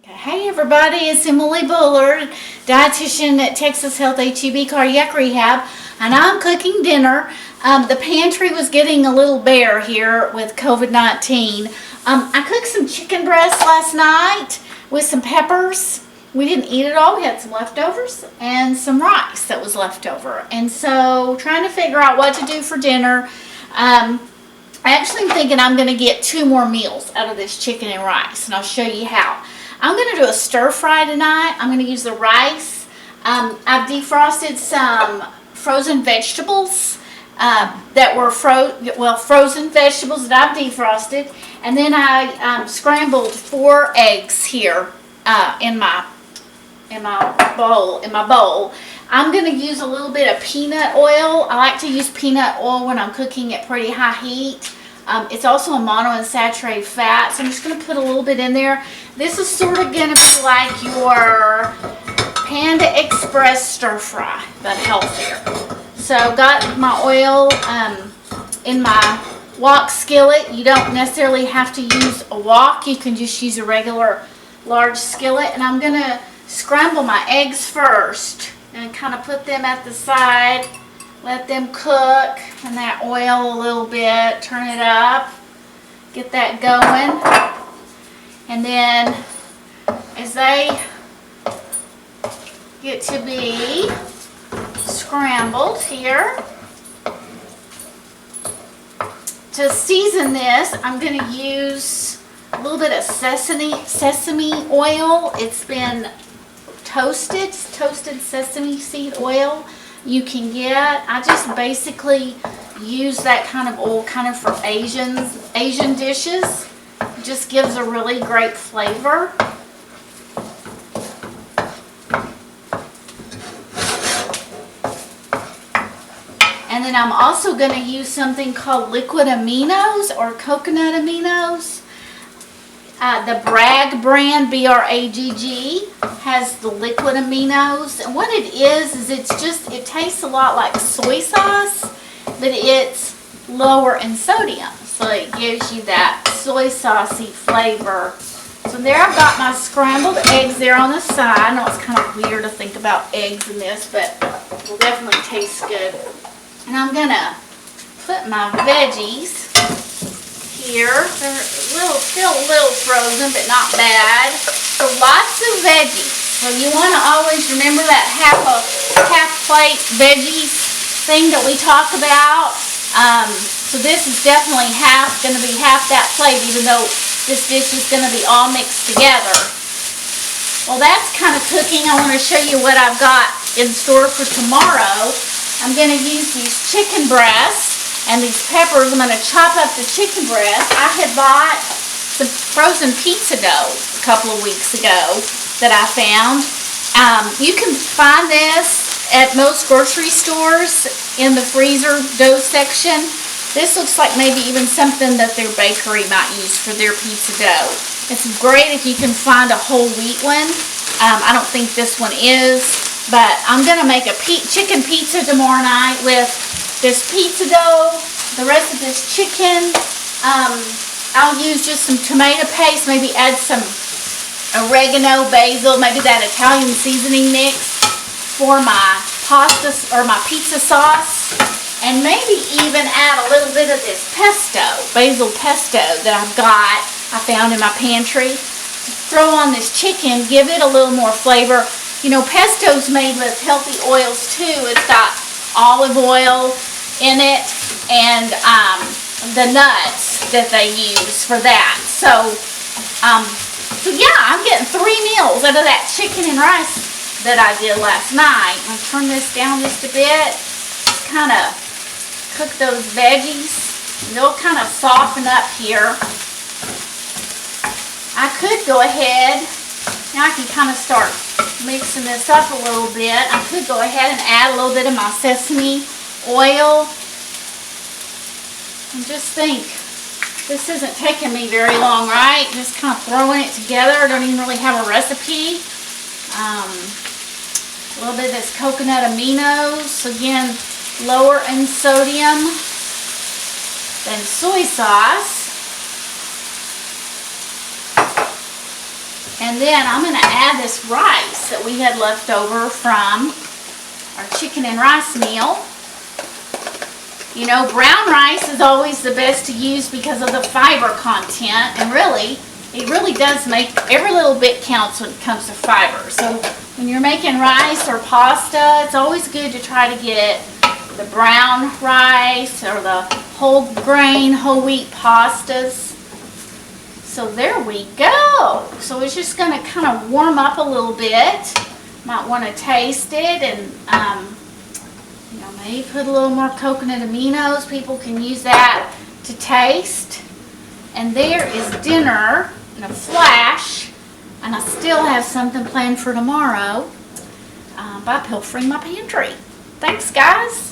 Hey everybody, it's Emily Bullard, dietitian at Texas Health HEB Cardiac Rehab, and I'm cooking dinner. The pantry was getting a little bare here with COVID-19. I cooked some chicken breast last night with some peppers. We didn't eat it all. We had some leftovers and some rice that was left over. And so trying to figure out what to do for dinner. I actually am thinking I'm going to get 2 more meals out of this chicken and rice, and I'll show you how. I'm going to do a stir fry tonight. I'm going to use the rice. I've defrosted some frozen vegetables that were frozen vegetables that I've defrosted, and then I scrambled 4 eggs here in my bowl. I'm going to use a little bit of peanut oil. I like to use peanut oil when I'm cooking at pretty high heat. It's also a monounsaturated fat, so I'm just going to put a little bit in there. This is sort of going to be like your Panda Express stir fry, but healthier. So got my oil in my wok skillet. You don't necessarily have to use a wok. You can just use a regular large skillet. And I'm going to scramble my eggs first and kind of put them at the side. Let them cook in that oil a little bit. Turn it up. Get that going. And then as they get to be scrambled here, to season this, I'm going to use a little bit of sesame oil. It's been toasted sesame seed oil you can get. I just basically use that kind of oil kind of for Asian dishes. It just gives a really great flavor. And then I'm also going to use something called liquid aminos or coconut aminos. The Bragg brand, B-R-A-G-G, has the liquid aminos. And what it is it tastes a lot like soy sauce, but it's lower in sodium. So it gives you that soy saucy flavor. So there I've got my scrambled eggs there on the side. I know it's kind of weird to think about eggs in this, but it will definitely taste good. And I'm going to put my veggies here. They're still a little frozen, but not bad. So lots of veggies. So you want to always remember that half plate veggies thing that we talk about. So this is definitely going to be half that plate, even though this dish is going to be all mixed together. Well, that's kind of cooking. I want to show you what I've got in store for tomorrow. I'm going to use these chicken breasts and these peppers. I'm going to chop up the chicken breast. I had bought some frozen pizza dough a couple of weeks ago that I found. You can find this at most grocery stores in the freezer dough section. This looks like maybe even something that their bakery might use for their pizza dough. It's great if you can find a whole wheat one. I don't think this one is, but I'm going to make a chicken pizza tomorrow night with this pizza dough, the rest of this chicken. I'll use just some tomato paste, maybe add some oregano, basil, maybe that Italian seasoning mix for my pasta or my pizza sauce, and maybe even add a little bit of this pesto, basil pesto that I found in my pantry. Throw on this chicken, give it a little more flavor. You know, pesto's made with healthy oils too. It's got olive oil in it and the nuts that they use for that. So yeah, I'm getting 3 meals out of that chicken and rice that I did last night. I'm going to turn this down just a bit. Just kind of cook those veggies. They'll kind of soften up here. I could go ahead, now I can kind of start mixing this up a little bit. I could go ahead and add a little bit of my sesame oil. And just think, this isn't taking me very long, right? Just kind of throwing it together. I don't even really have a recipe. A little bit of this coconut aminos. Again, lower in sodium than soy sauce. And then I'm going to add this rice that we had left over from our chicken and rice meal. You know, brown rice is always the best to use because of the fiber content, and really, it really does make, every little bit counts when it comes to fiber. So when you're making rice or pasta, it's always good to try to get the brown rice or the whole grain, whole wheat pastas. So there we go. So it's just going to kind of warm up a little bit. Might want to taste it and you know, maybe put a little more coconut aminos. People can use that to taste. And there is dinner in a flash. And I still have something planned for tomorrow by Pilfering my Pantry. Thanks, guys.